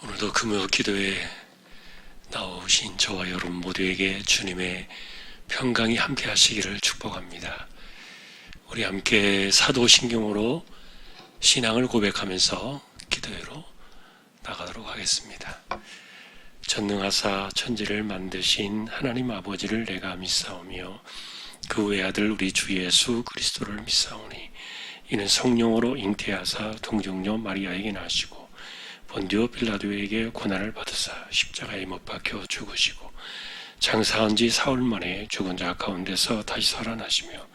오늘도 금요 기도에 나오신 저와 여러분 모두에게 주님의 평강이 함께 하시기를 축복합니다. 우리 함께 사도신경으로 신앙을 고백하면서 기도회로 나가도록 하겠습니다. 전능하사 천지를 만드신 하나님 아버지를 내가 믿사오며 그 외아들 우리 주 예수 그리스도를 믿사오니 이는 성령으로 잉태하사 동정녀 마리아에게 나시고 본디오 빌라도에게 고난을 받으사 십자가에 못 박혀 죽으시고 장사한 지 사흘 만에 죽은 자 가운데서 다시 살아나시며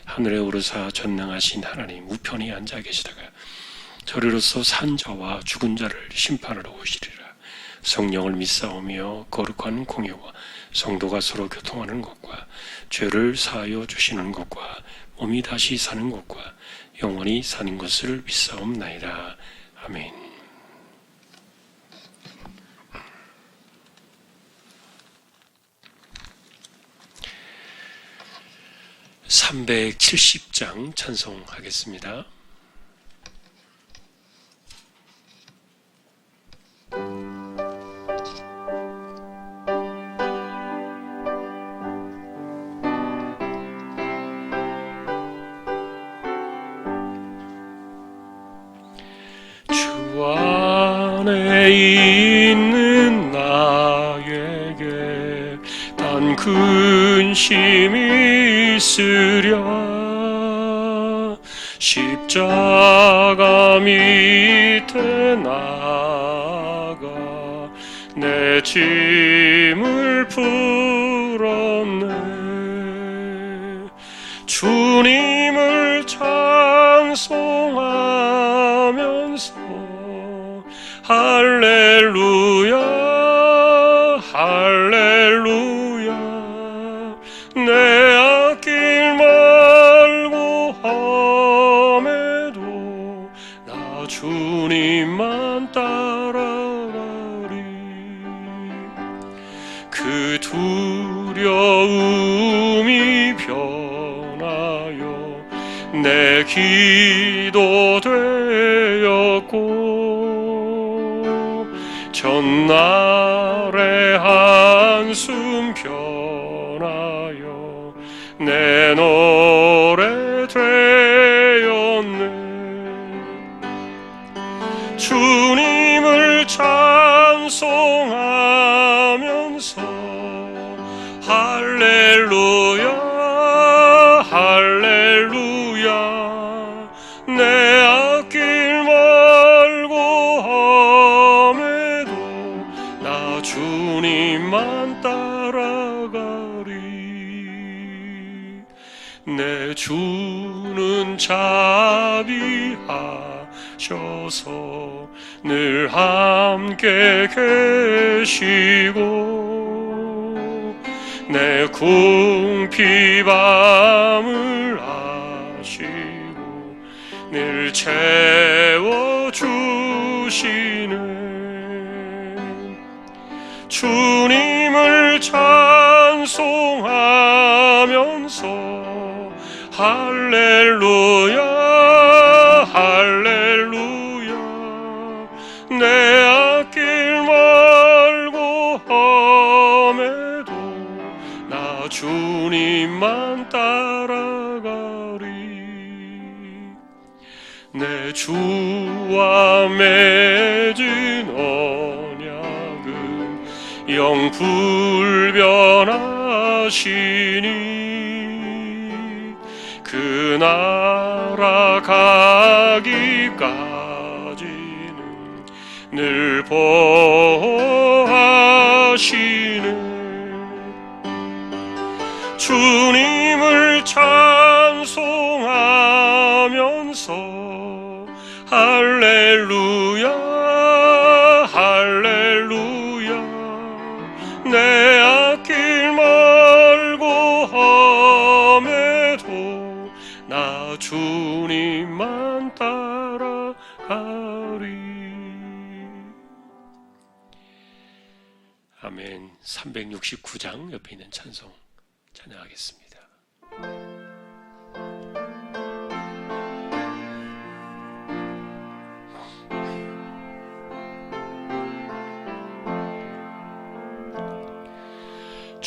하늘에 오르사 전능하신 하나님 우편에 앉아 계시다가 저리로서 산 자와 죽은 자를 심판하러 오시리라. 성령을 믿사오며 거룩한 공예와 성도가 서로 교통하는 것과 죄를 사하여 주시는 것과 몸이 다시 사는 것과 영원히 사는 것을 믿사옵나이다. 아멘. 370장 찬송하겠습니다. 주 안에 있는 나에게 단 근심이 있으랴. 십자가 밑에 나가 내 짐을 풀었네. 주님을 찬송하면서 할렐루야 할렐루야 내 아낄 말고 함에도 나 주님만 따라가리. 그 두려움이 변하여 내 기도 되었고 전날의 한숨 변하여 내 노래 되었네. 주님을 찬송하면서 할렐루야 할렐루야 내 아낄 말고 함에도 나 주님만 따라가리. 내 주는 자비하셔서 늘 함께 계시고 내 궁핍함을 아시고 늘 채워주시네. 주님을 찬송하면서 할렐루야 할렐루야 내 아낄 말고 함에도 나 주님만 따라가리. 내 주와 맺은 언약은 영 불변하시니 그 나라 가기까지는 늘 보호하시네. 주님을 찬송하면서 할렐루야 할렐루야 내 아낄 말고 함에도 나 주님만 따라가리. 아멘. 369장 옆에 있는 찬송 찬양하겠습니다.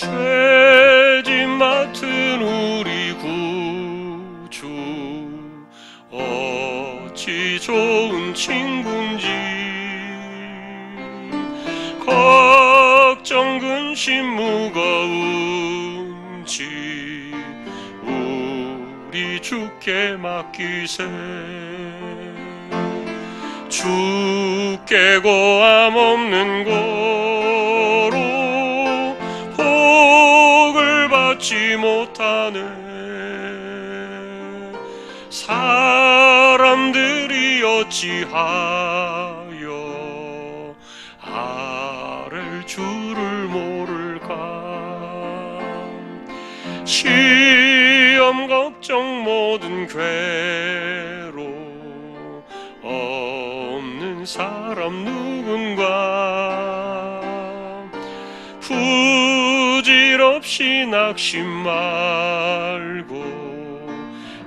죄짐 맡은 우리 구주 어찌 좋은 친구인지, 걱정 근심 무거운지 우리 주께 맡기세. 주께 고함 없는 고로 복을 받지 못하네. 사람들이 어찌하여 아랠 줄을 모를까. 시험 걱정 모든 괴로 없는 사람 누군가. 부질없이 낙심 말고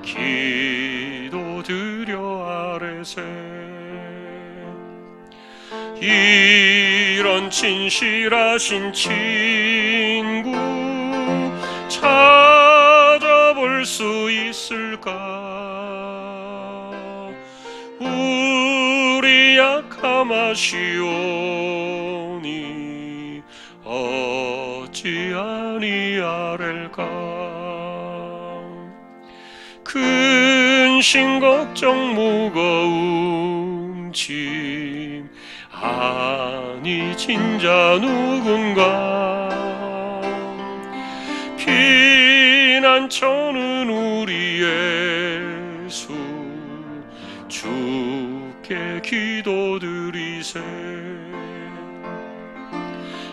기도드려 아뢰세. 이런 진실하신 친구 찾아볼 수 있을까. 우리 약함 아시오니 어찌 아니하렐까. 근심 걱정 무거운 짐 아니 진자 누군가. 피난처는 우리 예수 주께 기도드리세.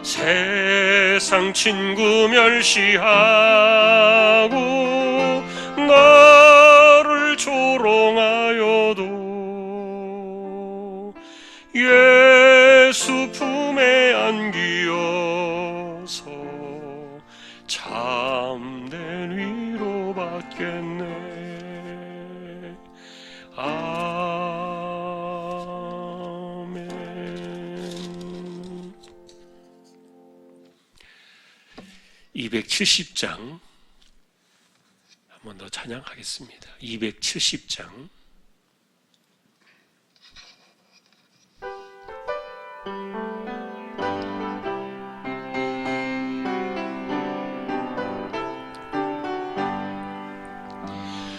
세상 친구 멸시하고 나를 조롱하여도 예수 품에 안기어서 참된 위로 받겠네. 아멘. 270장 한 번 더 찬양하겠습니다. 270장.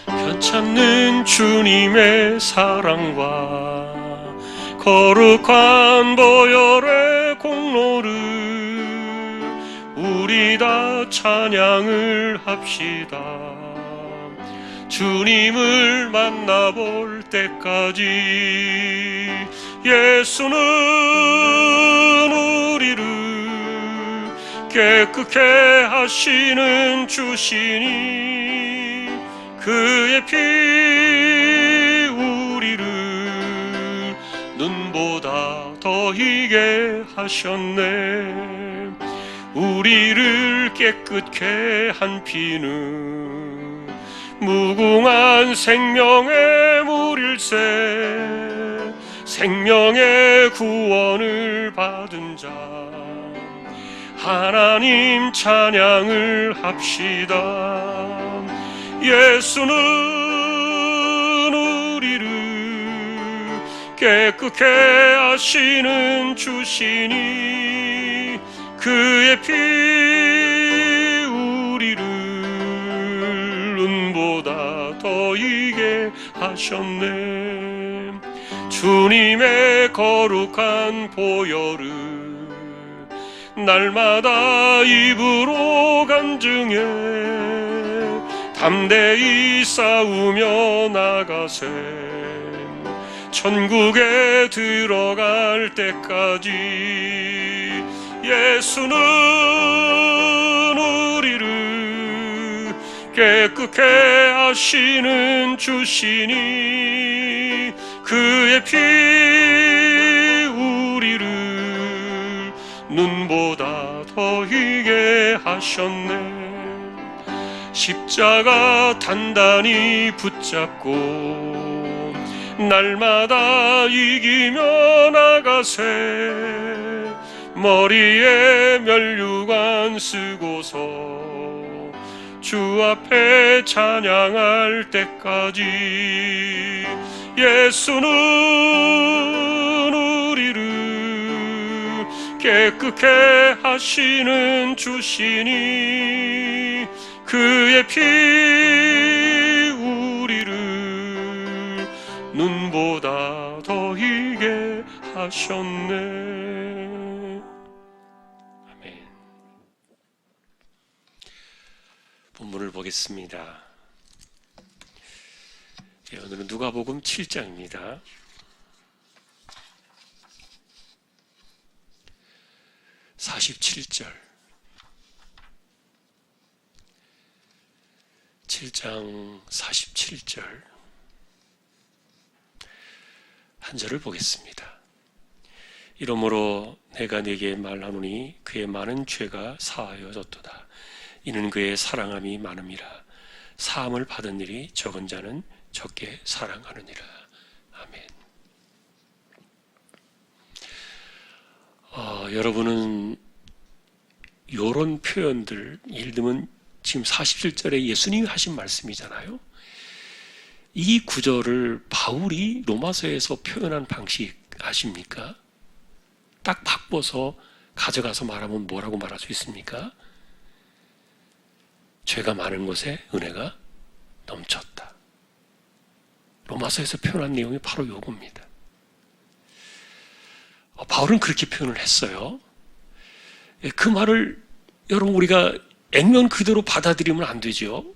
편찮는 주님의 사랑과 거룩한 보혈의 공로를 우리 다 찬양을 합시다. 주님을 만나볼 때까지 예수는 우리를 깨끗게 하시는 주시니 그의 피 우리를 눈보다 더 희게 하셨네. 우리를 깨끗게 한 피는 무궁한 생명의 물일세. 생명의 구원을 받은 자 하나님 찬양을 합시다. 예수는 우리를 깨끗게 하시는 주시니 그의 피 우리를 눈보다 더 이게 하셨네. 주님의 거룩한 보혈을 날마다 입으로 간증해 담대히 싸우며 나가세. 천국에 들어갈 때까지 예수는 우리를 깨끗게 하시는 주시니 그의 피 우리를 눈보다 더 희게 하셨네. 십자가 단단히 붙잡고 날마다 이기며 나가세. 머리에 면류관 쓰고서 주 앞에 찬양할 때까지 예수는 우리를 깨끗게 하시는 주시니 그의 피 우리를 눈보다 더 희게 하셨네. 아멘. 본문을 보겠습니다. 오늘은 누가복음 7장입니다. 47절 7장 47절 한 절을 보겠습니다. 이러므로 내가 네게 말하노니 그의 많은 죄가 사하여졌도다. 이는 그의 사랑함이 많음이라. 사함을 받은 일이 적은 자는 적게 사랑하느니라. 아멘. 여러분은 이런 표현들, 예를 들면 지금 47절에 예수님이 하신 말씀이잖아요. 이 구절을 바울이 로마서에서 표현한 방식 아십니까? 딱 바꿔서 가져가서 말하면 뭐라고 말할 수 있습니까? 죄가 많은 곳에 은혜가 넘쳤다. 로마서에서 표현한 내용이 바로 이겁니다. 바울은 그렇게 표현을 했어요. 그 말을 여러분 우리가 액면 그대로 받아들이면 안 되죠.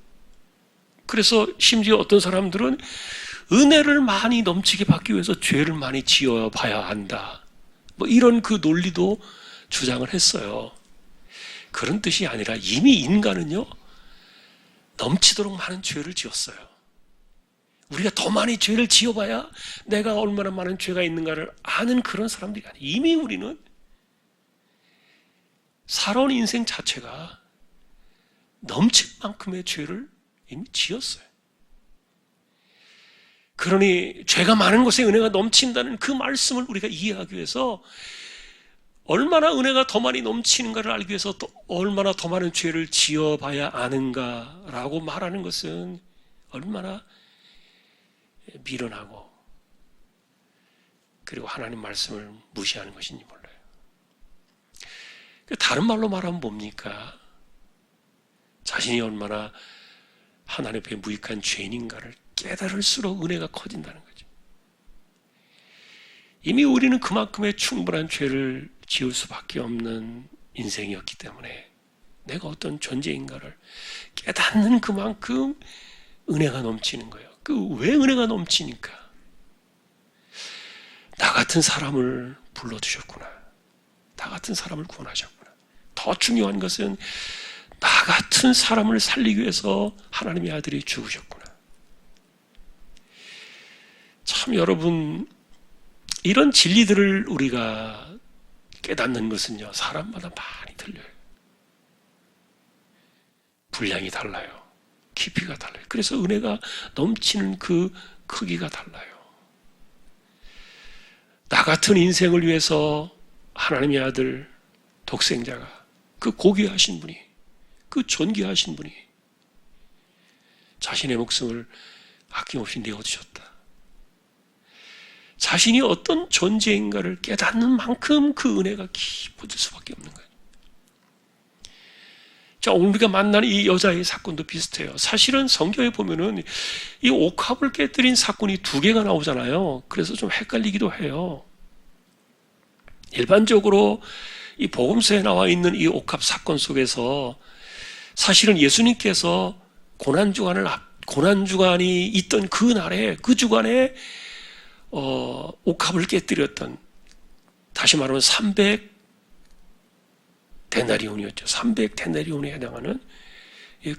그래서 심지어 어떤 사람들은 은혜를 많이 넘치게 받기 위해서 죄를 많이 지어봐야 한다. 뭐 이런 그 논리도 주장을 했어요. 그런 뜻이 아니라 이미 인간은요, 넘치도록 많은 죄를 지었어요. 우리가 더 많이 죄를 지어봐야 내가 얼마나 많은 죄가 있는가를 아는 그런 사람들이 아니에요. 이미 우리는 살아온 인생 자체가 넘칠 만큼의 죄를 이미 지었어요. 그러니 죄가 많은 곳에 은혜가 넘친다는 그 말씀을 우리가 이해하기 위해서 얼마나 은혜가 더 많이 넘치는가를 알기 위해서 또 얼마나 더 많은 죄를 지어봐야 아는가라고 말하는 것은 얼마나 미련하고 그리고 하나님 말씀을 무시하는 것인지 몰라요. 다른 말로 말하면 뭡니까? 자신이 얼마나 하나님 앞에 무익한 죄인인가를 깨달을수록 은혜가 커진다는 거죠. 이미 우리는 그만큼의 충분한 죄를 지을 수밖에 없는 인생이었기 때문에 내가 어떤 존재인가를 깨닫는 그만큼 은혜가 넘치는 거예요. 왜 은혜가 넘치니까? 나 같은 사람을 불러주셨구나. 나 같은 사람을 구원하셨구나. 더 중요한 것은 나 같은 사람을 살리기 위해서 하나님의 아들이 죽으셨구나. 참 여러분, 이런 진리들을 우리가 깨닫는 것은요, 사람마다 많이 틀려요. 분량이 달라요. 깊이가 달라요. 그래서 은혜가 넘치는 그 크기가 달라요. 나 같은 인생을 위해서 하나님의 아들 독생자가, 그 고귀하신 분이, 그 존귀하신 분이 자신의 목숨을 아낌없이 내어주셨다. 자신이 어떤 존재인가를 깨닫는 만큼 그 은혜가 깊어질 수밖에 없는 거예요. 자, 오늘 우리가 만나는 이 여자의 사건도 비슷해요. 사실은 성경에 보면은 이 옥합을 깨뜨린 사건이 2개가 나오잖아요. 그래서 좀 헷갈리기도 해요. 일반적으로 이 복음서에 나와 있는 이 옥합 사건 속에서 사실은 예수님께서 고난주간이 있던 그 날에, 그 주간에 옥합을 깨뜨렸던, 다시 말하면 300데나리온이었죠. 300데나리온에 해당하는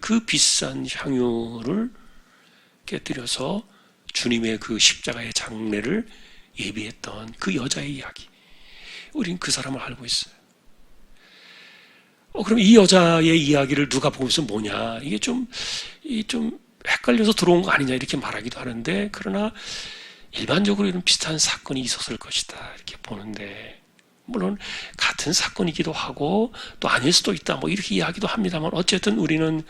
그 비싼 향유를 깨뜨려서 주님의 그 십자가의 장례를 예비했던 그 여자의 이야기. 우린 그 사람을 알고 있어요. 그럼 이 여자의 이야기를 누가 보면서 뭐냐? 이게 좀 헷갈려서 들어온 거 아니냐? 이렇게 말하기도 하는데, 그러나 일반적으로 이런 비슷한 사건이 있었을 것이다. 이렇게 보는데, 물론 같은 사건이기도 하고 또 아닐 수도 있다 뭐 이렇게 이야기도 합니다만 어쨌든 우리는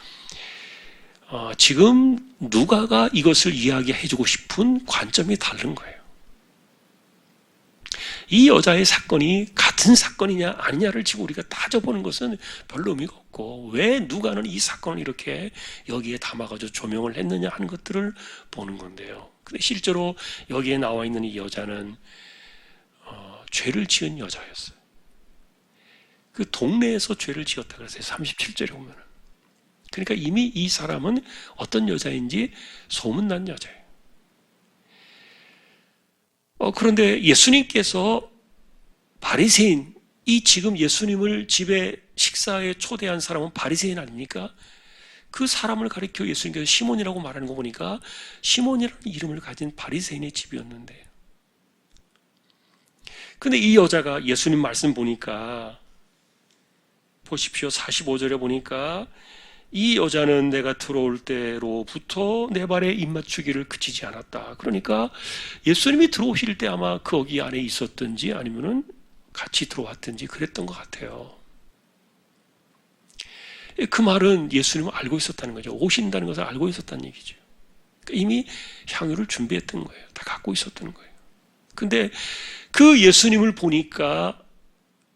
지금 누가가 이것을 이야기해주고 싶은 관점이 다른 거예요. 이 여자의 사건이 같은 사건이냐 아니냐를 지금 우리가 따져보는 것은 별로 의미가 없고 왜 누가는 이 사건을 이렇게 여기에 담아가지고 조명을 했느냐 하는 것들을 보는 건데요. 근데 실제로 여기에 나와 있는 이 여자는 죄를 지은 여자였어요. 그 동네에서 죄를 지었다 그랬어요. 37절에 보면은. 그러니까 이미 이 사람은 어떤 여자인지 소문난 여자예요. 그런데 예수님께서 바리새인, 이 지금 예수님을 집에 식사에 초대한 사람은 바리새인 아닙니까? 그 사람을 가리켜 예수님께서 시몬이라고 말하는 거 보니까 시몬이라는 이름을 가진 바리새인의 집이었는데, 근데 이 여자가 예수님 말씀 보니까 보십시오. 45절에 보니까 이 여자는 내가 들어올 때로부터 내 발에 입맞추기를 그치지 않았다. 그러니까 예수님이 들어오실 때 아마 거기 안에 있었든지 아니면은 같이 들어왔든지 그랬던 것 같아요. 그 말은 예수님은 알고 있었다는 거죠. 오신다는 것을 알고 있었다는 얘기죠. 그러니까 이미 향유를 준비했던 거예요. 다 갖고 있었던 거예요. 근데 그 예수님을 보니까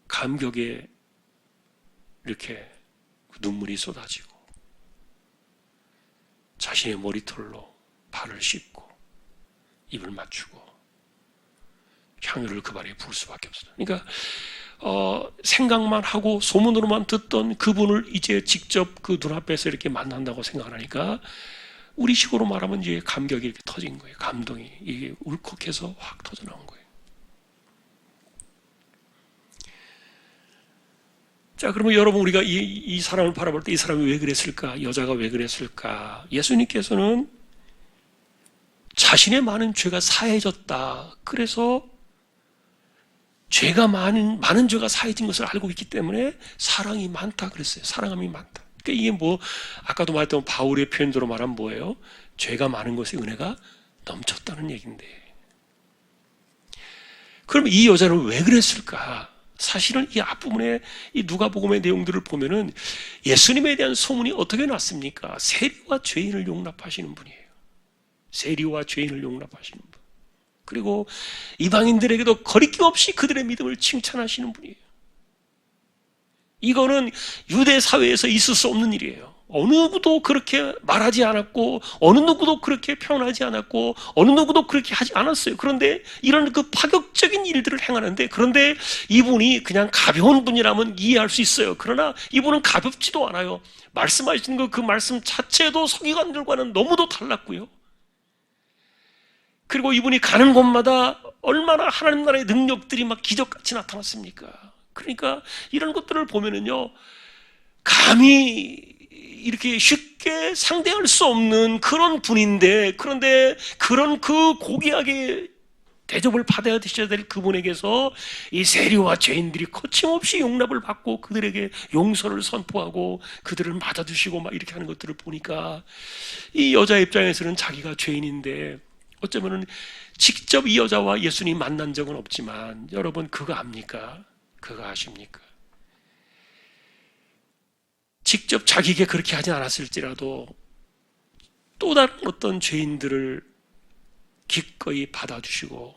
감격에 이렇게 눈물이 쏟아지고 자신의 머리털로 발을 씻고 입을 맞추고 향유를 그 발에 부을 수밖에 없어요. 그러니까 생각만 하고 소문으로만 듣던 그분을 이제 직접 그 눈앞에서 이렇게 만난다고 생각하니까 우리 식으로 말하면 이제 감격이 이렇게 터진 거예요. 감동이 이게 울컥해서 확 터져 나온 거예요. 자, 그러면 여러분 우리가 이 사람을 바라볼 때 이 사람이 왜 그랬을까? 여자가 왜 그랬을까? 예수님께서는 자신의 많은 죄가 사해졌다. 그래서 죄가 많은 죄가 사해진 것을 알고 있기 때문에 사랑이 많다 그랬어요. 사랑함이 많다. 그러니까 이게 뭐 아까도 말했던 바울의 표현대로 말하면 뭐예요? 죄가 많은 것에 은혜가 넘쳤다는 얘기인데. 그럼 이 여자는 왜 그랬을까? 사실은 이 앞부분에 이 누가복음의 내용들을 보면은 예수님에 대한 소문이 어떻게 났습니까? 세리와 죄인을 용납하시는 분이에요. 세리와 죄인을 용납하시는 분. 그리고 이방인들에게도 거리낌 없이 그들의 믿음을 칭찬하시는 분이에요. 이거는 유대 사회에서 있을 수 없는 일이에요. 어느 누구도 그렇게 말하지 않았고 어느 누구도 그렇게 표현하지 않았고 어느 누구도 그렇게 하지 않았어요. 그런데 이런 그 파격적인 일들을 행하는데, 그런데 이분이 그냥 가벼운 분이라면 이해할 수 있어요. 그러나 이분은 가볍지도 않아요. 말씀하시는 그 말씀 자체도 서기관들과는 너무도 달랐고요. 그리고 이분이 가는 곳마다 얼마나 하나님 나라의 능력들이 막 기적같이 나타났습니까? 그러니까 이런 것들을 보면은요, 감히 이렇게 쉽게 상대할 수 없는 그런 분인데, 그런데 그런 그 고귀하게 대접을 받아야 되셔야 될 그분에게서 이 세리와 죄인들이 거침없이 용납을 받고 그들에게 용서를 선포하고 그들을 맞아주시고 막 이렇게 하는 것들을 보니까 이 여자 입장에서는 자기가 죄인인데, 어쩌면은 직접 이 여자와 예수님 만난 적은 없지만 여러분 그거 압니까? 그거 아십니까? 직접 자기에게 그렇게 하지 않았을지라도 또 다른 어떤 죄인들을 기꺼이 받아주시고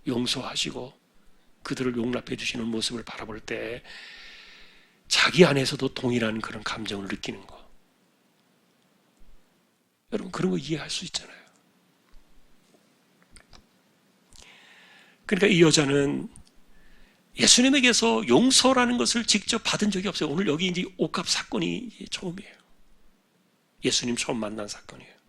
용서하시고 그들을 용납해 주시는 모습을 바라볼 때 자기 안에서도 동일한 그런 감정을 느끼는 거. 여러분 그런 거 이해할 수 있잖아요. 그러니까 이 여자는 예수님에게서 용서라는 것을 직접 받은 적이 없어요. 오늘 여기 이제 옷값 사건이 처음이에요. 예수님 처음 만난 사건이에요.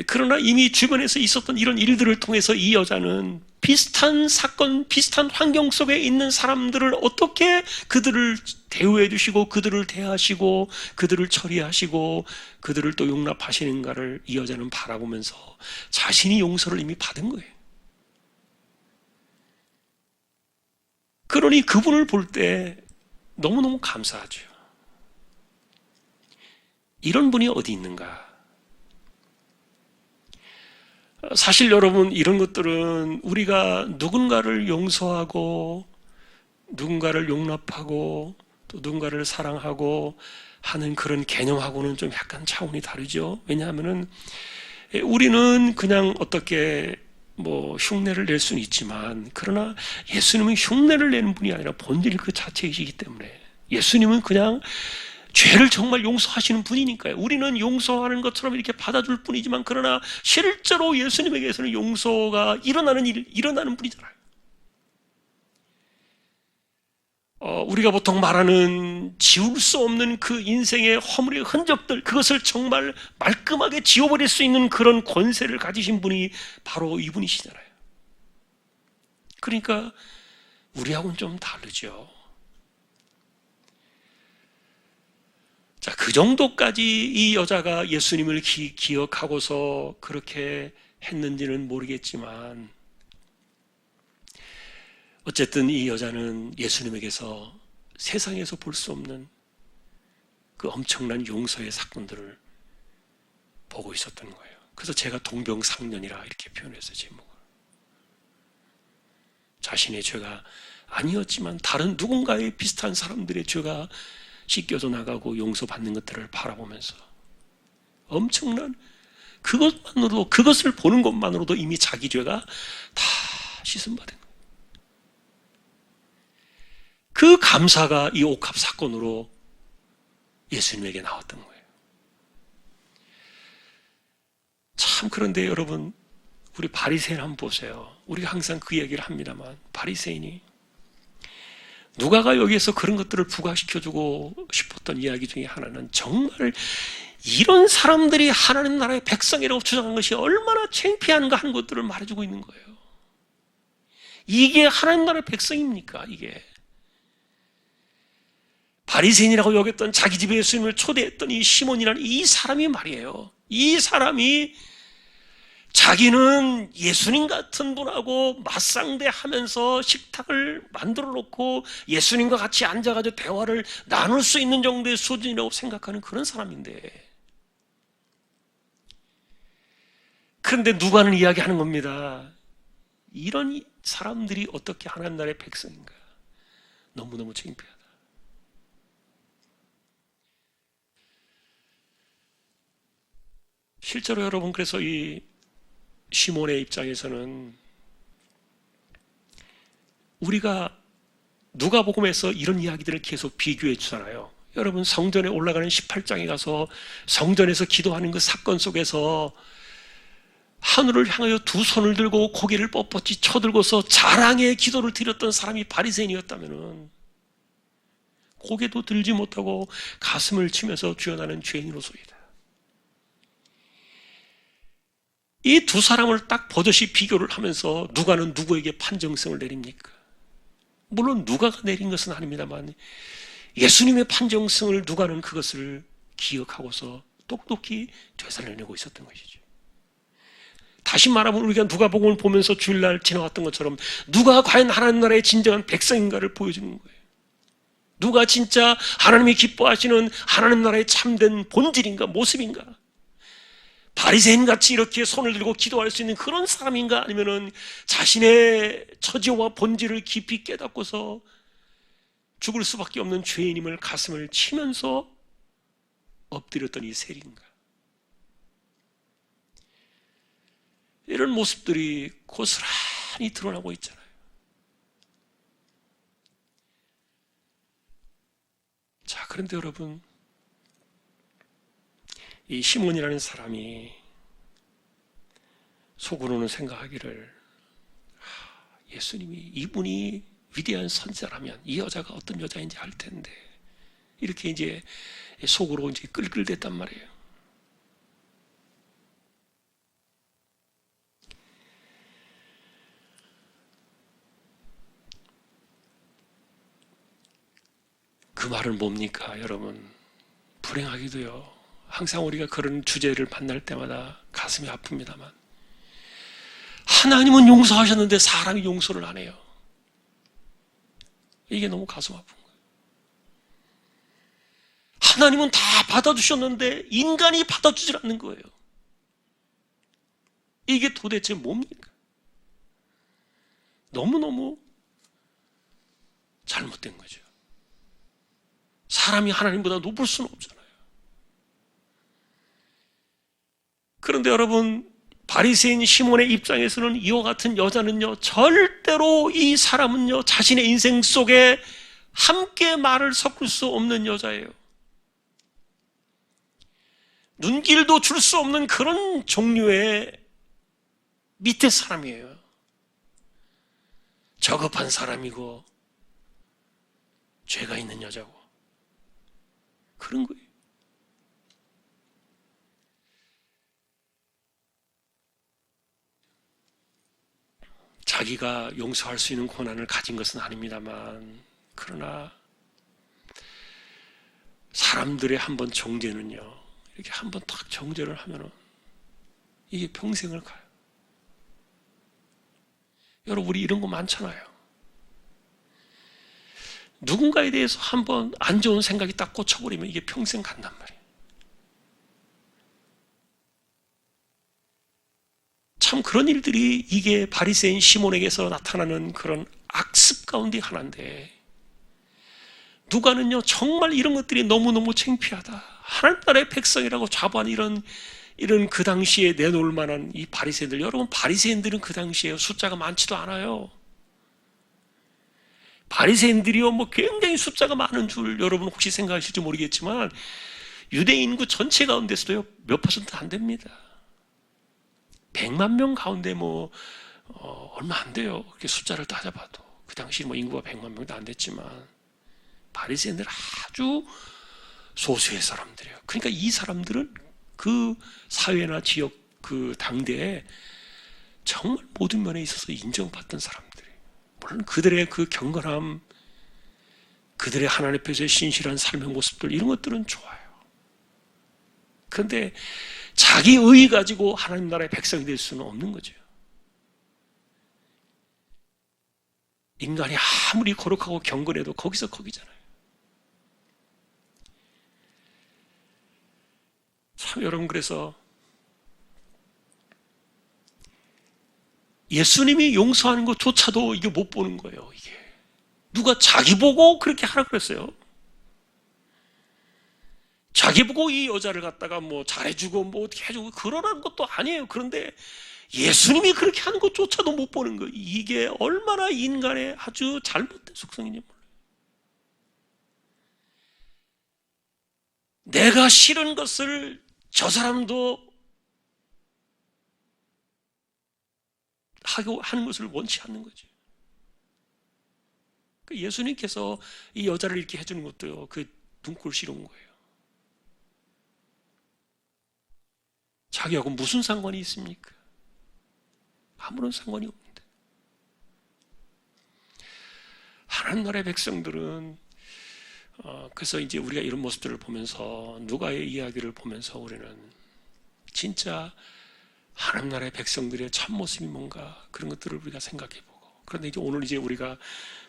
그러나 이미 주변에서 있었던 이런 일들을 통해서 이 여자는 비슷한 사건, 비슷한 환경 속에 있는 사람들을 어떻게 그들을 대우해 주시고 그들을 대하시고 그들을 처리하시고 그들을 또 용납하시는가를 이 여자는 바라보면서 자신이 용서를 이미 받은 거예요. 그러니 그분을 볼 때 너무너무 감사하죠. 이런 분이 어디 있는가? 사실 여러분, 이런 것들은 우리가 누군가를 용서하고 누군가를 용납하고 또 누군가를 사랑하고 하는 그런 개념하고는 좀 약간 차원이 다르죠. 왜냐하면은 우리는 그냥 어떻게 흉내를 낼 수는 있지만, 그러나 예수님은 흉내를 내는 분이 아니라 본질 그 자체이시기 때문에, 예수님은 그냥 죄를 정말 용서하시는 분이니까요. 우리는 용서하는 것처럼 이렇게 받아줄 뿐이지만, 그러나 실제로 예수님에게서는 용서가 일어나는 분이잖아요. 우리가 보통 말하는 지울 수 없는 그 인생의 허물의 흔적들, 그것을 정말 말끔하게 지워버릴 수 있는 그런 권세를 가지신 분이 바로 이분이시잖아요. 그러니까 우리하고는 좀 다르죠. 자, 그 정도까지 이 여자가 예수님을 기억하고서 그렇게 했는지는 모르겠지만, 어쨌든 이 여자는 예수님에게서 세상에서 볼 수 없는 그 엄청난 용서의 사건들을 보고 있었던 거예요. 그래서 제가 동병상련이라 이렇게 표현했어요, 제목을. 자신의 죄가 아니었지만 다른 누군가의 비슷한 사람들의 죄가 씻겨져 나가고 용서받는 것들을 바라보면서 엄청난, 그것을 보는 것만으로도 이미 자기 죄가 다 씻음받은 거예요. 그 감사가 이 옥합 사건으로 예수님에게 나왔던 거예요. 참, 그런데 여러분, 우리 바리새인 한번 보세요. 우리가 항상 그 얘기를 합니다만, 바리새인이 누가가 여기에서 그런 것들을 부각시켜주고 싶었던 이야기 중에 하나는, 정말 이런 사람들이 하나님 나라의 백성이라고 주장한 것이 얼마나 창피한가 하는 것들을 말해주고 있는 거예요. 이게 하나님 나라의 백성입니까? 이게 바리새인이라고 여겼던, 자기 집에 예수님을 초대했던 이 시몬이라는 이 사람이 말이에요. 이 사람이 자기는 예수님 같은 분하고 맞상대하면서 식탁을 만들어 놓고 예수님과 같이 앉아가지고 대화를 나눌 수 있는 정도의 수준이라고 생각하는 그런 사람인데, 그런데 누가는 이야기하는 겁니다. 이런 사람들이 어떻게 하나님 나라의 백성인가? 너무너무 창피하다. 실제로 여러분, 그래서 이 시몬의 입장에서는, 우리가 누가복음에서 이런 이야기들을 계속 비교해 주잖아요. 여러분, 성전에 올라가는 18장에 가서 성전에서 기도하는 그 사건 속에서 하늘을 향하여 두 손을 들고 고개를 뻣뻣이 쳐들고서 자랑의 기도를 드렸던 사람이 바리새인이었다면은, 고개도 들지 못하고 가슴을 치면서 주여 나는 죄인으로소이다. 이 두 사람을 딱 버젓이 비교를 하면서 누가는 누구에게 판정성을 내립니까? 물론 누가가 내린 것은 아닙니다만, 예수님의 판정성을 누가는 그것을 기억하고서 똑똑히 되살려 내고 있었던 것이죠. 다시 말하면 우리가 누가복음을 보면서 주일날 지나왔던 것처럼, 누가 과연 하나님 나라의 진정한 백성인가를 보여주는 거예요. 누가 진짜 하나님이 기뻐하시는 하나님 나라의 참된 본질인가, 모습인가? 바리새인같이 이렇게 손을 들고 기도할 수 있는 그런 사람인가? 아니면은 자신의 처지와 본질을 깊이 깨닫고서 죽을 수밖에 없는 죄인임을 가슴을 치면서 엎드렸던 이 세리인가? 이런 모습들이 고스란히 드러나고 있잖아요. 자, 그런데 여러분, 이 시몬이라는 사람이 속으로는 생각하기를, 예수님이, 이분이 위대한 선지자라면 이 여자가 어떤 여자인지 알 텐데, 이렇게 이제 속으로 이제 끌끌댔단 말이에요. 그 말은 뭡니까, 여러분? 불행하게도요, 항상 우리가 그런 주제를 만날 때마다 가슴이 아픕니다만, 하나님은 용서하셨는데 사람이 용서를 안 해요. 이게 너무 가슴 아픈 거예요. 하나님은 다 받아주셨는데 인간이 받아주질 않는 거예요. 이게 도대체 뭡니까? 너무너무 잘못된 거죠. 사람이 하나님보다 높을 수는 없잖아요. 그런데 여러분, 바리새인 시몬의 입장에서는 이와 같은 여자는요, 절대로 이 사람은요, 자신의 인생 속에 함께 말을 섞을 수 없는 여자예요. 눈길도 줄 수 없는 그런 종류의 밑에 사람이에요. 저급한 사람이고 죄가 있는 여자고 그런 거예요. 자기가 용서할 수 있는 권한을 가진 것은 아닙니다만, 그러나 사람들의 한번 정죄는요, 이렇게 한번 딱 정죄를 하면은 이게 평생을 가요. 여러분, 우리 이런 거 많잖아요. 누군가에 대해서 한번 안 좋은 생각이 딱 꽂혀버리면 이게 평생 간단 말이에요. 참 그런 일들이 이게 바리새인 시몬에게서 나타나는 그런 악습 가운데 하나인데, 누가는요 정말 이런 것들이 너무너무 창피하다, 하나님 나라의 백성이라고 자부하는 이런 그 당시에 내놓을 만한 이 바리새인들, 여러분 바리새인들은 그 당시에 숫자가 많지도 않아요. 바리새인들이요 뭐 굉장히 숫자가 많은 줄 여러분 혹시 생각하실지 모르겠지만, 유대인 인구 전체 가운데서도요 몇 퍼센트 안 됩니다. 100만 명 가운데 얼마 안 돼요. 그렇게 숫자를 따져봐도. 그 당시 인구가 100만 명도 안 됐지만, 바리새인들 아주 소수의 사람들이에요. 그러니까 이 사람들은 그 사회나 지역 그 당대에 정말 모든 면에 있어서 인정받던 사람들이에요. 물론 그들의 그 경건함, 그들의 하나님 앞에서의 신실한 삶의 모습들, 이런 것들은 좋아요. 그런데 자기 의 가지고 하나님 나라의 백성이 될 수는 없는 거죠. 인간이 아무리 거룩하고 경건해도 거기서 거기잖아요. 참 여러분, 그래서 예수님이 용서하는 것조차도 이게 못 보는 거예요. 이게 누가 자기 보고 그렇게 하라 그랬어요. 자기 보고 이 여자를 갖다가 잘해주고 어떻게 해주고 그러라는 것도 아니에요. 그런데 예수님이 그렇게 하는 것조차도 못 보는 거예요. 이게 얼마나 인간의 아주 잘못된 속성인지 몰라요. 내가 싫은 것을 저 사람도 하는 것을 원치 않는 거죠. 예수님께서 이 여자를 이렇게 해주는 것도요, 그 눈꼴시러운 거예요. 자기하고 무슨 상관이 있습니까? 아무런 상관이 없는데. 하나님 나라의 백성들은 그래서 이제 우리가 이런 모습들을 보면서, 누가의 이야기를 보면서 우리는 진짜 하나님 나라의 백성들의 참모습이 뭔가 그런 것들을 우리가 생각해보고, 그런데 이제 오늘 이제 우리가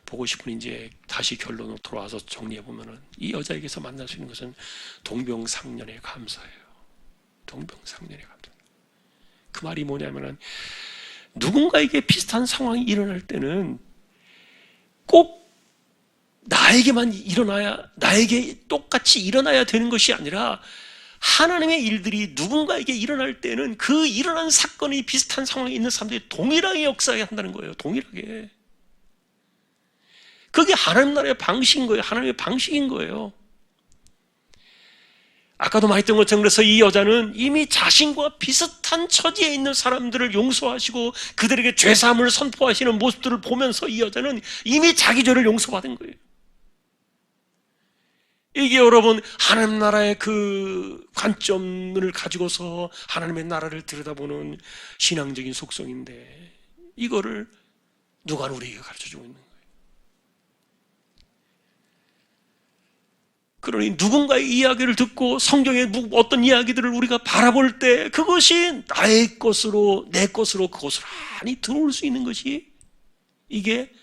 보고 싶은 이제 다시 결론으로 돌아와서 정리해보면은, 이 여자에게서 만날 수 있는 것은 동병상련의 감사예요. 동병상련의 감사. 그 말이 뭐냐면은, 누군가에게 비슷한 상황이 일어날 때는 꼭 나에게만 나에게 똑같이 일어나야 되는 것이 아니라, 하나님의 일들이 누군가에게 일어날 때는 그 일어난 사건이 비슷한 상황에 있는 사람들이 동일하게 역사해야 한다는 거예요. 동일하게. 그게 하나님 나라의 방식인 거예요. 하나님의 방식인 거예요. 아까도 말했던 것처럼, 그래서 이 여자는 이미 자신과 비슷한 처지에 있는 사람들을 용서하시고 그들에게 죄사함을 선포하시는 모습들을 보면서, 이 여자는 이미 자기 죄를 용서받은 거예요. 이게 여러분, 하나님 나라의 그 관점을 가지고서 하나님의 나라를 들여다보는 신앙적인 속성인데, 이거를 누가 우리에게 가르쳐주고 있는 거예요. 그러니 누군가의 이야기를 듣고 성경의 어떤 이야기들을 우리가 바라볼 때, 그것이 나의 것으로, 내 것으로 그것을 많이 들어올 수 있는 것이, 이게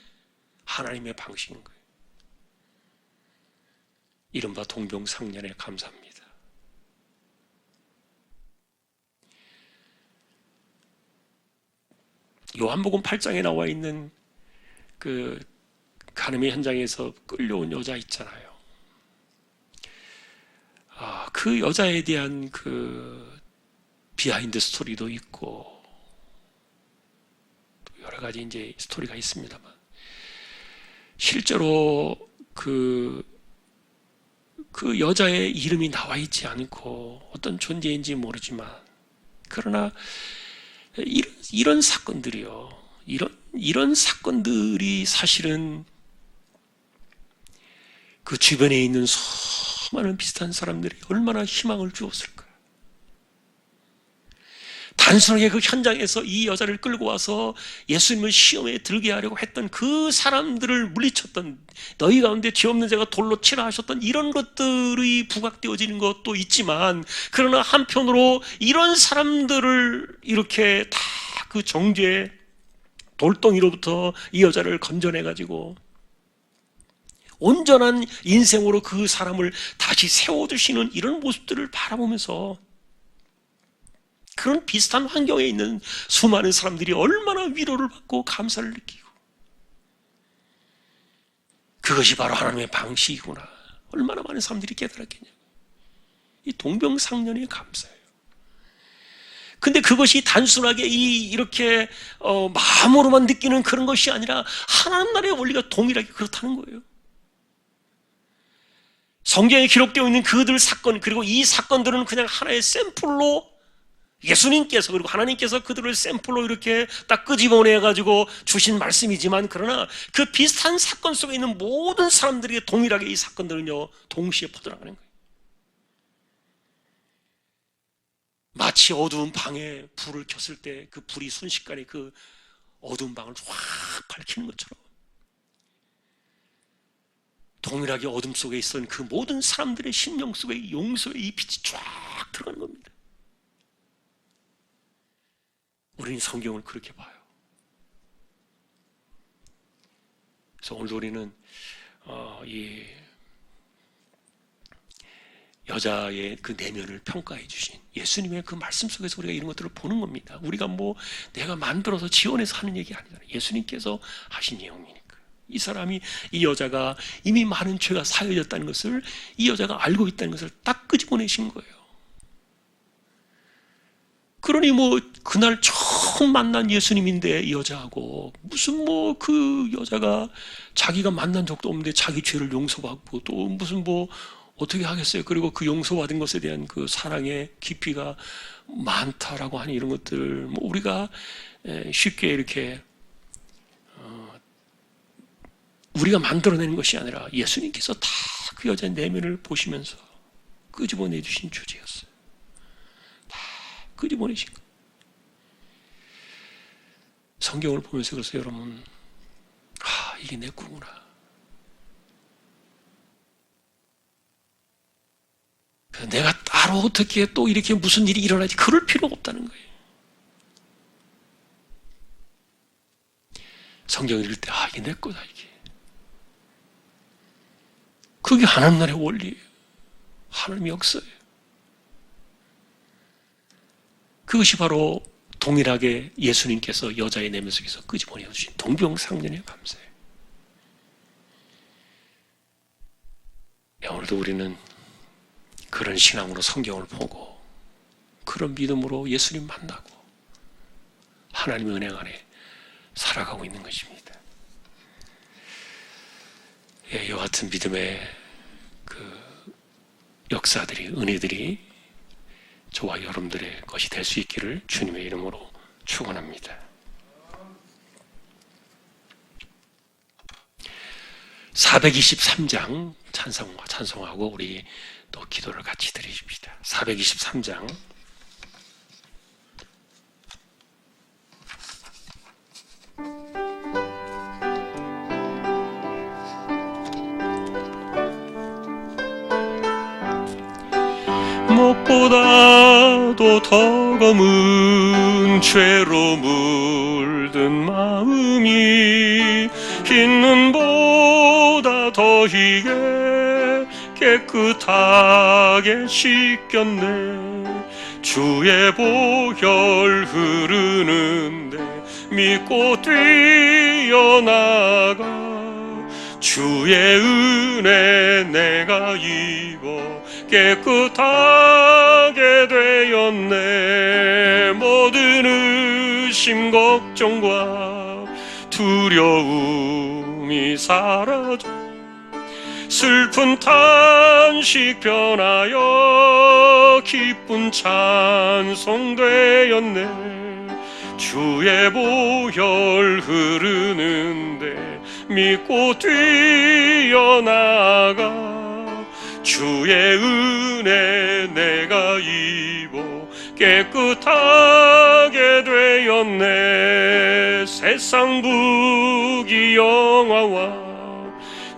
하나님의 방식인 거예요. 이른바 동병상련의 감사입니다. 요한복음 8장에 나와 있는 그 간음의 현장에서 끌려온 여자 있잖아요. 그 여자에 대한 그 비하인드 스토리도 있고 여러 가지 이제 스토리가 있습니다만, 실제로 그 여자의 이름이 나와 있지 않고 어떤 존재인지 모르지만, 그러나 이런 사건들이요, 이런 사건들이 사실은 그 주변에 있는 수많은 비슷한 사람들이 얼마나 희망을 주었을까. 단순하게 그 현장에서 이 여자를 끌고 와서 예수님을 시험에 들게 하려고 했던 그 사람들을 물리쳤던, 너희 가운데 죄 없는 자가 돌로 치라 하셨던 이런 것들이 부각되어지는 것도 있지만, 그러나 한편으로 이런 사람들을 이렇게 다 그 정죄의 돌덩이로부터 이 여자를 건져내가지고 온전한 인생으로 그 사람을 다시 세워주시는 이런 모습들을 바라보면서, 그런 비슷한 환경에 있는 수많은 사람들이 얼마나 위로를 받고 감사를 느끼고, 그것이 바로 하나님의 방식이구나, 얼마나 많은 사람들이 깨달았겠냐. 이 동병상련의 감사예요. 근데 그것이 단순하게 이렇게 마음으로만 느끼는 그런 것이 아니라 하나님 나라의 원리가 동일하게 그렇다는 거예요. 성경에 기록되어 있는 그들 사건, 그리고 이 사건들은 그냥 하나의 샘플로, 예수님께서 그리고 하나님께서 그들을 샘플로 이렇게 딱 끄집어내가지고 주신 말씀이지만, 그러나 그 비슷한 사건 속에 있는 모든 사람들에게 동일하게 이 사건들은요, 동시에 퍼져나가는 거예요. 마치 어두운 방에 불을 켰을 때 그 불이 순식간에 그 어두운 방을 확 밝히는 것처럼, 동일하게 어둠 속에 있었던 그 모든 사람들의 심령 속에 용서의 이 빛이 쫙 들어가는 겁니다. 우리는 성경을 그렇게 봐요. 그래서 오늘도 우리는 이 여자의 그 내면을 평가해 주신 예수님의 그 말씀 속에서 우리가 이런 것들을 보는 겁니다. 우리가 뭐 내가 만들어서 지원해서 하는 얘기 아니잖아요. 예수님께서 하신 내용이니까. 이 사람이, 이 여자가 이미 많은 죄가 사여졌다는 것을 이 여자가 알고 있다는 것을 딱 끄집어내신 거예요. 그러니 뭐 그날 처음 만난 예수님인데 이 여자하고 무슨 뭐 그 여자가 자기가 만난 적도 없는데 자기 죄를 용서받고 또 무슨 뭐 어떻게 하겠어요. 그리고 그 용서받은 것에 대한 그 사랑의 깊이가 많다라고 하는 이런 것들, 뭐 우리가 쉽게 이렇게 우리가 만들어내는 것이 아니라 예수님께서 다 그 여자의 내면을 보시면서 끄집어내 주신 주제였어요. 다 끄집어내신 거. 성경을 보면서 그래서 여러분, 이게 내 꿈이구나. 내가 따로 어떻게 또 이렇게 무슨 일이 일어나지, 그럴 필요가 없다는 거예요. 성경 읽을 때 이게 내 거다, 이게. 그게 하나님 나라의 원리예요. 하나님의 역사예요. 그것이 바로 동일하게 예수님께서 여자의 내면 속에서 끄집어내 주신 동병상련의 감사예요. 오늘도 우리는 그런 신앙으로 성경을 보고 그런 믿음으로 예수님 만나고 하나님의 은혜 안에 살아가고 있는 것입니다. 이와 같은 믿음의 그 역사들이, 은혜들이 저와 여러분들의 것이 될 수 있기를 주님의 이름으로 축원합니다. 423장 찬송하고 우리 또 기도를 같이 드리십시다. 423장 무엇보다도 더 검은 죄로 물든 마음이 흰 눈보다 더 희게 깨끗하게 씻겼네. 주의 보혈 흐르는데 믿고 뛰어나가 주의 은혜 내가 입어 깨끗하게 되었네. 모든 의심 걱정과 두려움이 사라져 슬픈 탄식 변하여 기쁜 찬송 되었네. 주의 보혈 흐르는데 믿고 뛰어나가 주의 은혜 내가 입어 깨끗하게 되었네. 세상 부귀 영화와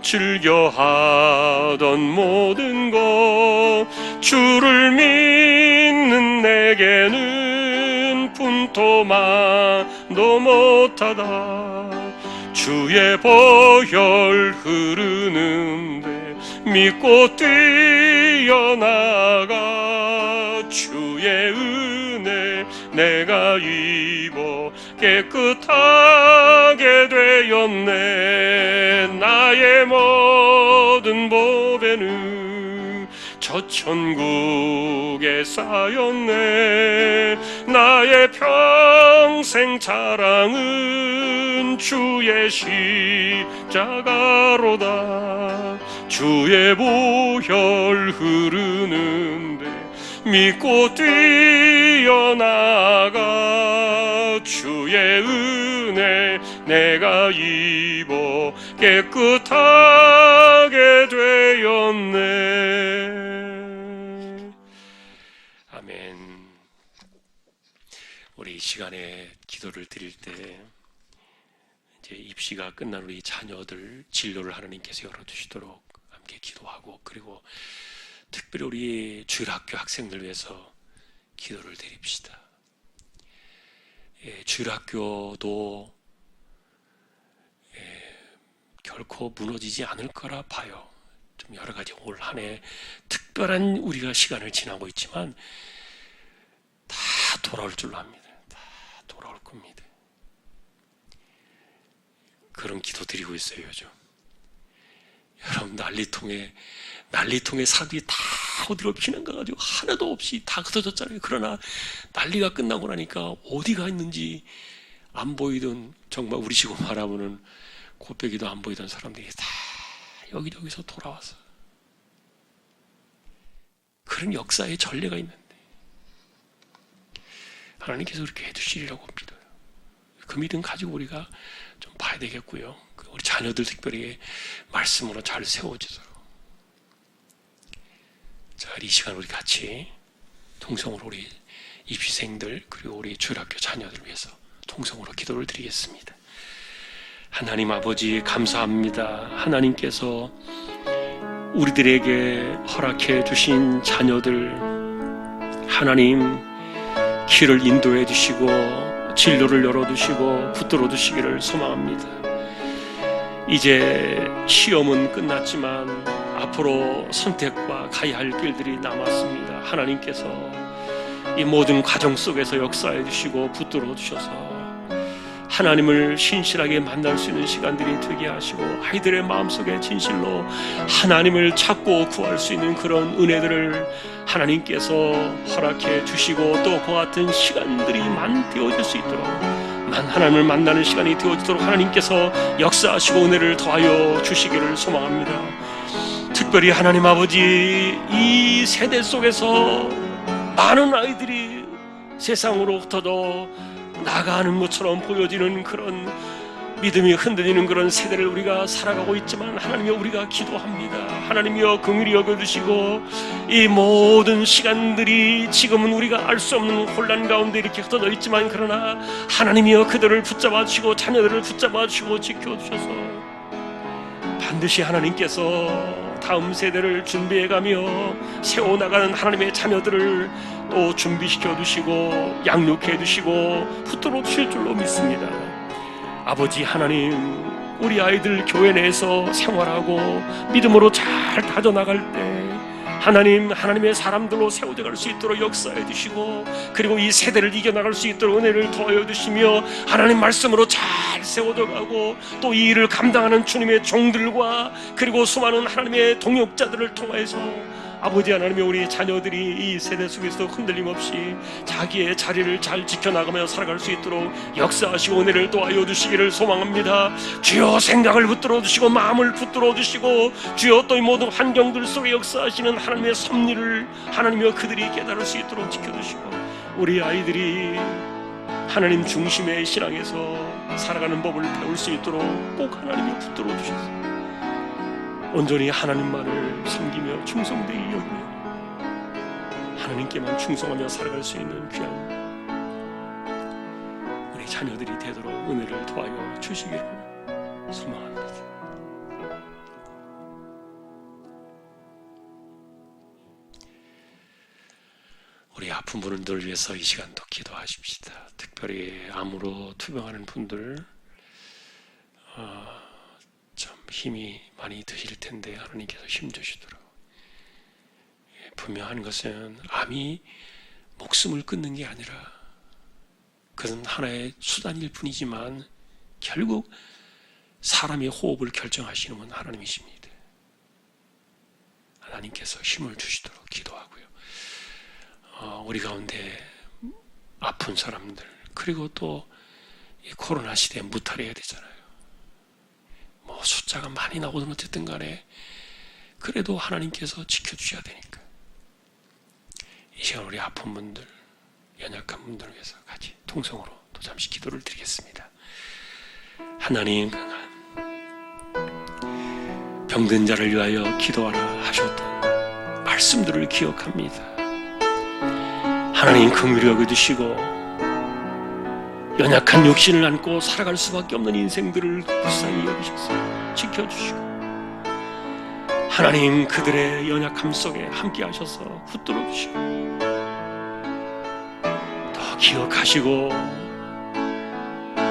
즐겨하던 모든 것 주를 믿는 내게는 분토만도 못하다. 주의 보혈 흐르는데 믿고 뛰어나가 주의 은혜 내가 입어 깨끗하게 되었네. 나의 모든 보배는 저 천국에 쌓였네. 나의 평생 자랑은 주의 십자가로다. 주의 보혈 흐르는데 믿고 뛰어나가 주의 은혜 내가 입어 깨끗하게 되었네. 아멘. 우리 이 시간에 기도를 드릴 때 이제 입시가 끝난 우리 자녀들 진로를 하나님께서 열어주시도록 함께 기도하고, 그리고 특별히 우리 주일학교 학생들 위해서 기도를 드립시다. 주일학교도 결코 무너지지 않을 거라 봐요. 좀 여러 가지 올 한 해 특별한 우리가 시간을 지나고 있지만 다 돌아올 줄로 합니다. 다 돌아올 겁니다. 그런 기도 드리고 있어요, 요즘. 여러분, 난리통에 사람들이 다 어디로 피난 가가지고 하나도 없이 다 흩어졌잖아요. 그러나 난리가 끝나고 나니까 어디가 있는지 안 보이던, 정말 우리 식으로 말하면은 곱빼기도 안 보이던 사람들이 다 여기저기서 돌아와서, 그런 역사의 전례가 있는데 하나님께서 그렇게 해주시리라고 믿어요. 그 믿음 가지고 우리가 좀 봐야 되겠고요. 우리 자녀들 특별히 말씀으로 잘 세워지도록. 자, 이 시간 우리 같이 통성으로 우리 입시생들 그리고 우리 주일학교 자녀들 위해서 통성으로 기도를 드리겠습니다. 하나님 아버지, 감사합니다. 하나님께서 우리들에게 허락해 주신 자녀들, 하나님 길을 인도해 주시고 진로를 열어두시고 붙들어 두시기를 소망합니다. 이제 시험은 끝났지만 앞으로 선택과 가야 할 길들이 남았습니다. 하나님께서 이 모든 과정 속에서 역사해 주시고 붙들어 주셔서 하나님을 신실하게 만날 수 있는 시간들이 되게 하시고, 아이들의 마음속에 진실로 하나님을 찾고 구할 수 있는 그런 은혜들을 하나님께서 허락해 주시고, 또 그 같은 시간들이 되어질 수 있도록, 하나님을 만나는 시간이 되어지도록 하나님께서 역사하시고 은혜를 더하여 주시기를 소망합니다. 특별히 하나님 아버지, 이 세대 속에서 많은 아이들이 세상으로 흩어져 나가는 것처럼 보여지는 그런 믿음이 흔들리는 그런 세대를 우리가 살아가고 있지만, 하나님이여, 우리가 기도합니다. 하나님이여, 긍휼히 여겨주시고 이 모든 시간들이 지금은 우리가 알 수 없는 혼란 가운데 이렇게 흩어져 있지만, 그러나 하나님이여, 그들을 붙잡아 주시고 자녀들을 붙잡아 주시고 지켜주셔서 반드시 하나님께서 다음 세대를 준비해가며 세워나가는 하나님의 자녀들을 또 준비시켜 두시고 양육해 두시고 붙들어 주실 줄로 믿습니다. 아버지 하나님, 우리 아이들 교회 내에서 생활하고 믿음으로 잘 다져나갈 때 하나님, 하나님의 사람들로 세워져 갈 수 있도록 역사해 주시고, 그리고 이 세대를 이겨나갈 수 있도록 은혜를 더하여 주시며, 하나님 말씀으로 잘 세워져 가고, 또 이 일을 감당하는 주님의 종들과 그리고 수많은 하나님의 동역자들을 통해서 아버지 하나님의 우리 자녀들이 이 세대 속에서 흔들림 없이 자기의 자리를 잘 지켜나가며 살아갈 수 있도록 역사하시고 은혜를 도와여 주시기를 소망합니다. 주여, 생각을 붙들어 주시고 마음을 붙들어 주시고, 주여 또 이 모든 환경들 속에 역사하시는 하나님의 섭리를 하나님이여 그들이 깨달을 수 있도록 지켜주시고, 우리 아이들이 하나님 중심의 신앙에서 살아가는 법을 배울 수 있도록 꼭 하나님이 붙들어 주셔서 온전히 하나님만을 섬기며 충성되게 여기며 하나님께만 충성하며 살아갈 수 있는 귀한 우리 자녀들이 되도록 은혜를 도와여 주시기를 소망합니다. 우리 아픈 분들을 위해서 이 시간도 기도하십시다. 특별히 암으로 투병하는 분들 좀 힘이 많이 드실 텐데 하나님께서 힘 주시도록. 분명한 것은 암이 목숨을 끊는 게 아니라 그것은 하나의 수단일 뿐이지만 결국 사람의 호흡을 결정하시는 분 하나님이십니다. 하나님께서 힘을 주시도록 기도하고요. 우리 가운데 아픈 사람들, 그리고 또 이 코로나 시대에 무탈해야 되잖아요. 뭐 숫자가 많이 나오든 어쨌든 간에 그래도 하나님께서 지켜주셔야 되니까 이 시간 우리 아픈 분들, 연약한 분들을 위해서 같이 통성으로 또 잠시 기도를 드리겠습니다. 하나님, 병든 자를 위하여 기도하라 하셨던 말씀들을 기억합니다. 하나님 긍휼히 여겨주시고 연약한 육신을 안고 살아갈 수밖에 없는 인생들을 불쌍히 여기셔서 지켜주시고, 하나님 그들의 연약함 속에 함께 하셔서 붙들어 주시고 더 기억하시고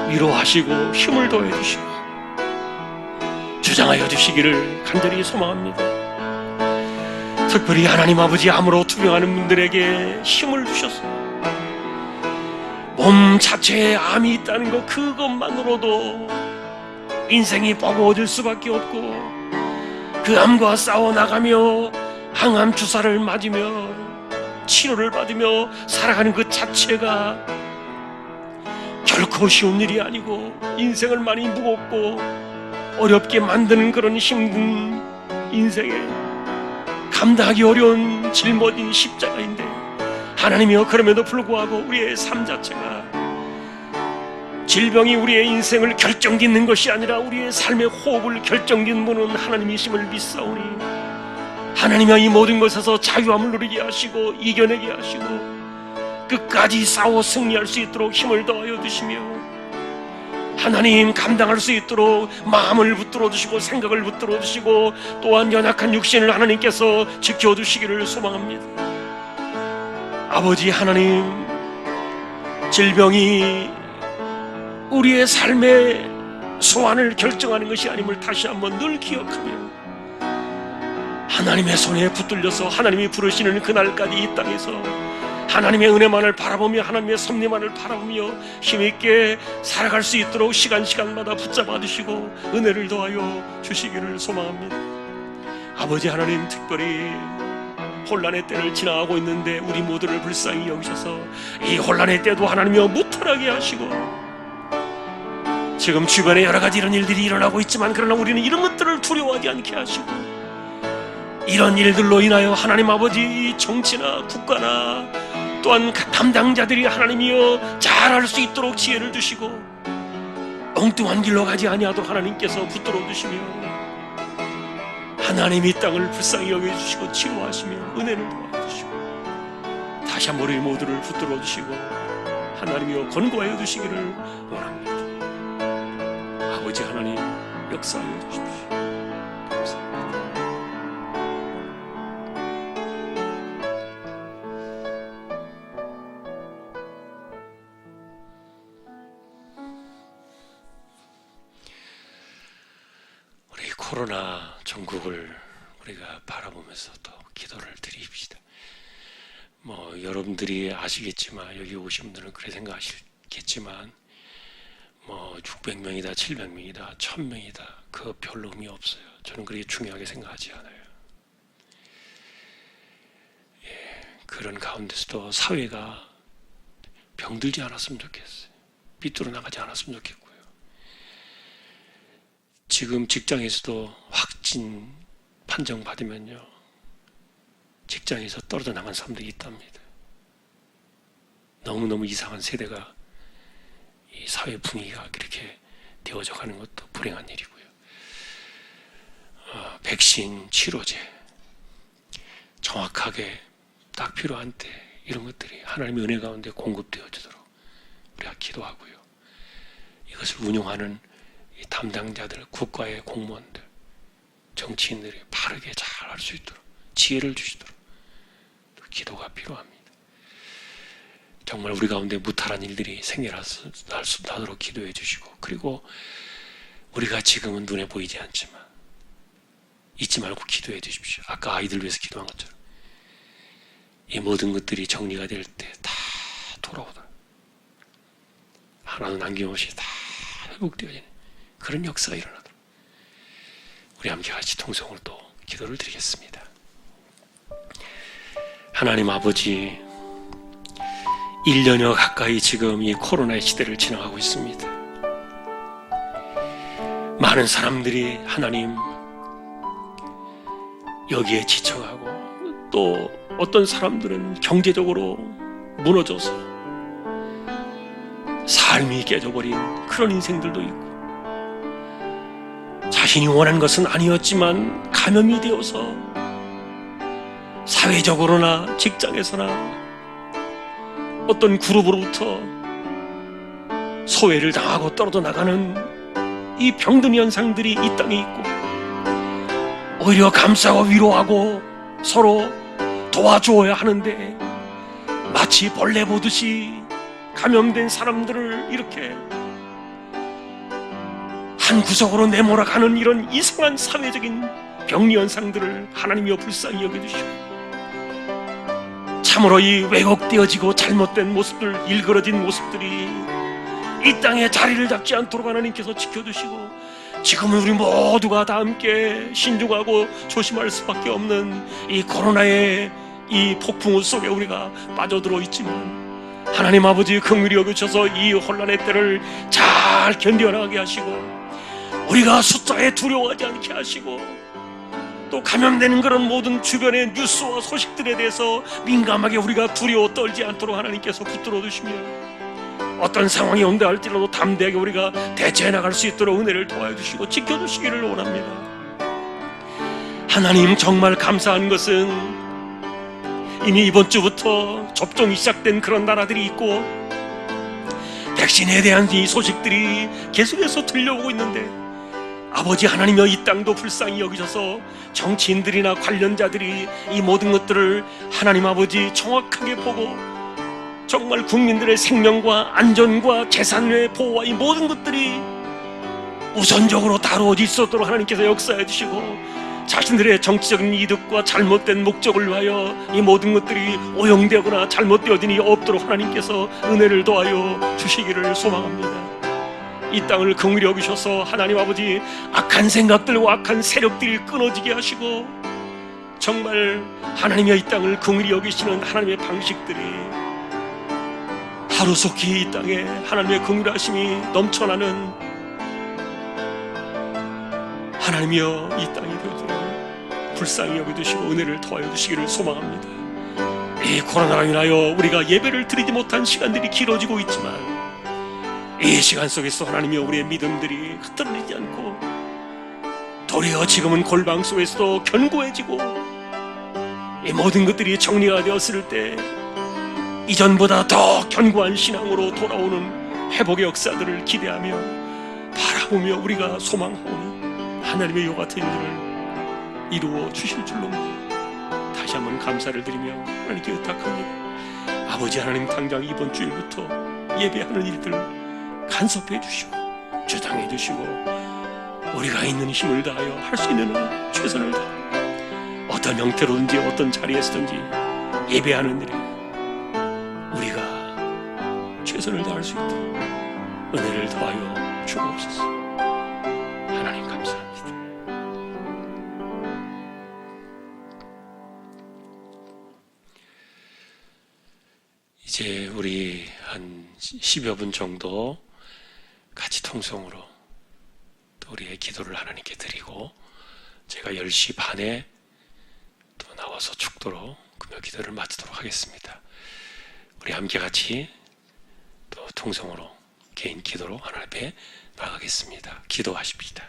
위로하시고 힘을 더해 주시고 주장하여 주시기를 간절히 소망합니다. 특별히 하나님 아버지, 암으로 투병하는 분들에게 힘을 주셔서 몸 자체에 암이 있다는 것, 그것만으로도 인생이 버거워질 수밖에 없고 그 암과 싸워나가며 항암 주사를 맞으며 치료를 받으며 살아가는 그 자체가 결코 쉬운 일이 아니고 인생을 많이 무겁고 어렵게 만드는 그런 힘든 인생에 감당하기 어려운 짊어진 십자가인데, 하나님이여 그럼에도 불구하고 우리의 삶 자체가 질병이 우리의 인생을 결정짓는 것이 아니라 우리의 삶의 호흡을 결정짓는 분은 하나님이심을 믿사오니, 하나님이여 이 모든 것에서 자유함을 누리게 하시고 이겨내게 하시고 끝까지 싸워 승리할 수 있도록 힘을 더하여 주시며, 하나님 감당할 수 있도록 마음을 붙들어 주시고 생각을 붙들어 주시고 또한 연약한 육신을 하나님께서 지켜주시기를 소망합니다. 아버지 하나님, 질병이 우리의 삶의 소원을 결정하는 것이 아님을 다시 한번 늘 기억하며 하나님의 손에 붙들려서 하나님이 부르시는 그날까지 이 땅에서 하나님의 은혜만을 바라보며 하나님의 섭리만을 바라보며 힘있게 살아갈 수 있도록 시간마다 붙잡아 주시고 은혜를 더하여 주시기를 소망합니다. 아버지 하나님, 특별히 혼란의 때를 지나가고 있는데 우리 모두를 불쌍히 여기셔서 이 혼란의 때도 하나님이여 무탈하게 하시고, 지금 주변에 여러 가지 이런 일들이 일어나고 있지만 그러나 우리는 이런 것들을 두려워하지 않게 하시고, 이런 일들로 인하여 하나님 아버지 정치나 국가나 또한 담당자들이 하나님이여 잘할 수 있도록 지혜를 주시고 엉뚱한 길로 가지 아니하도록 하나님께서 붙들어 주시며 하나님 이 땅을 불쌍히 여겨주시고 치료하시며 은혜를 도와주시고 다시 한번 우리 모두를 붙들어 주시고 하나님이여 권고하여 주시기를 원합니다. 아버지 하나님, 역사하여 주십시오. 감사합니다. 우리 코로나 전국을 우리가 바라보면서 또 기도를 드립시다. 여러분들이 아시겠지만, 여기 오신 분들은 그래 생각하시겠지만, 600명이다, 700명이다, 1000명이다, 그거 별로 의미 없어요. 저는 그렇게 중요하게 생각하지 않아요. 그런 가운데서도 사회가 병들지 않았으면 좋겠어요. 삐뚤어 나가지 않았으면 좋겠고요. 지금 직장에서도 확진 판정 받으면요, 직장에서 떨어져 나간 사람들이 있답니다. 너무너무 이상한 세대가 이 사회 분위기가 그렇게 되어져 가는 것도 불행한 일이고요. 백신, 치료제 정확하게 딱 필요한 때 이런 것들이 하나님의 은혜 가운데 공급되어지도록 우리가 기도하고요. 이것을 운영하는 이 담당자들, 국가의 공무원들, 정치인들이 바르게 잘 할 수 있도록 지혜를 주시도록 기도가 필요합니다. 정말 우리 가운데 무탈한 일들이 생겨나도록 기도해 주시고, 그리고 우리가 지금은 눈에 보이지 않지만 잊지 말고 기도해 주십시오. 아까 아이들 위해서 기도한 것처럼 이 모든 것들이 정리가 될 때 다 돌아오도록, 하나도 남김없이 다 회복되어지는 그런 역사가 일어나도록 우리 함께 같이 통성으로 또 기도를 드리겠습니다. 하나님 아버지, 1년여 가까이 지금 이 코로나의 시대를 지나가고 있습니다. 많은 사람들이 하나님 여기에 지쳐가고, 또 어떤 사람들은 경제적으로 무너져서 삶이 깨져버린 그런 인생들도 있고, 자신이 원한 것은 아니었지만 감염이 되어서 사회적으로나 직장에서나 어떤 그룹으로부터 소외를 당하고 떨어져 나가는 이 병든 현상들이 이 땅에 있고, 오히려 감싸고 위로하고 서로 도와주어야 하는데 마치 벌레 보듯이 감염된 사람들을 이렇게 한 구석으로 내몰아가는 이런 이상한 사회적인 병리 현상들을 하나님이여 불쌍히 여겨주시고, 참으로 이 왜곡되어지고 잘못된 모습들, 일그러진 모습들이 이 땅에 자리를 잡지 않도록 하나님께서 지켜주시고, 지금은 우리 모두가 다 함께 신중하고 조심할 수밖에 없는 이 코로나의 이 폭풍우 속에 우리가 빠져들어 있지만, 하나님 아버지 긍휼히 여기셔서 이 혼란의 때를 잘 견뎌나가게 하시고, 우리가 숫자에 두려워하지 않게 하시고, 또 감염되는 그런 모든 주변의 뉴스와 소식들에 대해서 민감하게 우리가 두려워 떨지 않도록 하나님께서 붙들어 주시며, 어떤 상황이 온다 할지라도 담대하게 우리가 대처해 나갈 수 있도록 은혜를 도와주시고 지켜주시기를 원합니다. 하나님, 정말 감사한 것은 이미 이번 주부터 접종이 시작된 그런 나라들이 있고, 백신에 대한 이 소식들이 계속해서 들려오고 있는데, 아버지 하나님여, 이 땅도 불쌍히 여기셔서 정치인들이나 관련자들이 이 모든 것들을 하나님 아버지 정확하게 보고, 정말 국민들의 생명과 안전과 재산의 보호와 이 모든 것들이 우선적으로 다루어질 수 있도록 하나님께서 역사해 주시고, 자신들의 정치적인 이득과 잘못된 목적을 위하여 이 모든 것들이 오용되거나 잘못되어진 일이 없도록 하나님께서 은혜를 더하여 주시기를 소망합니다. 이 땅을 긍휼히 여기셔서 하나님 아버지, 악한 생각들과 악한 세력들이 끊어지게 하시고, 정말 하나님의 이 땅을 긍휼히 여기시는 하나님의 방식들이 하루속히 이 땅에 하나님의 긍휼하심이 넘쳐나는 하나님이여, 이 땅에 되어지도록 불쌍히 여겨주시고 은혜를 더하여 주시기를 소망합니다. 이 코로나로 인하여 우리가 예배를 드리지 못한 시간들이 길어지고 있지만, 이 시간 속에서 하나님이여, 우리의 믿음들이 흐트러지지 않고 도리어 지금은 골방 속에서도 견고해지고, 이 모든 것들이 정리가 되었을 때 이전보다 더 견고한 신앙으로 돌아오는 회복의 역사들을 기대하며 바라보며 우리가 소망하오니, 하나님의 요 같은 일들을 이루어 주실 줄로 믿어 다시 한번 감사를 드리며 하나님께 의탁합니다. 아버지 하나님, 당장 이번 주일부터 예배하는 일들 간섭해 주시고 주장해 주시고, 우리가 있는 힘을 다하여 할 수 있는 한 최선을 다하여 어떤 형태로든지 어떤 자리에서든지 예배하는 일에 우리가 최선을 다할 수 있도록 은혜를 더하여 주옵소서. 하나님 감사합니다. 이제 우리 한 10여 분 정도 같이 통성으로 또 우리의 기도를 하나님께 드리고, 제가 10시 반에 또 나와서 축도로 금요 기도를 마치도록 하겠습니다. 우리 함께 같이 또 통성으로 개인 기도로 하나님 앞에 나가겠습니다. 기도하십시다.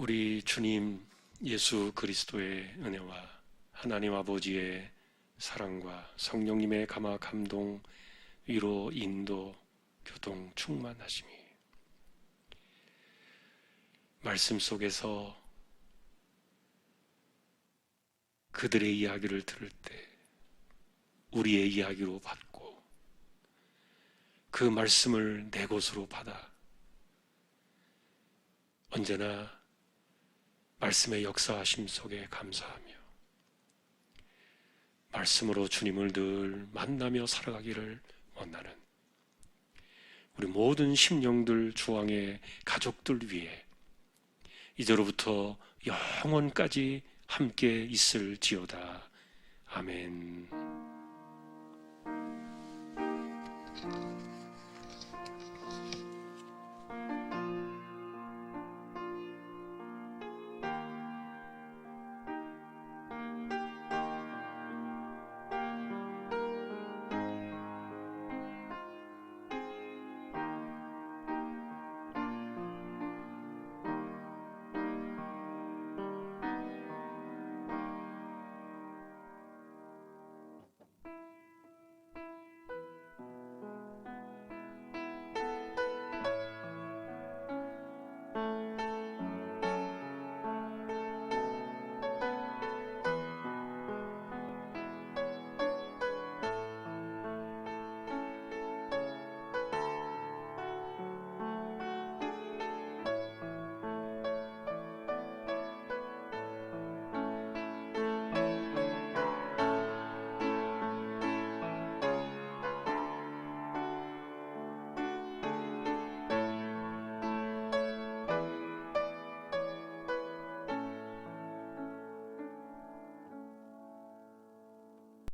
우리 주님 예수 그리스도의 은혜와 하나님 아버지의 사랑과 성령님의 감화 감동, 위로, 인도, 교동, 충만하심이 말씀 속에서 그들의 이야기를 들을 때 우리의 이야기로 받고 그 말씀을 내 것으로 받아 언제나 말씀의 역사하심 속에 감사하며 말씀으로 주님을 늘 만나며 살아가기를 원하는 우리 모든 심령들 주왕의 가족들 위해 이제로부터 영원까지 함께 있을지어다. 아멘.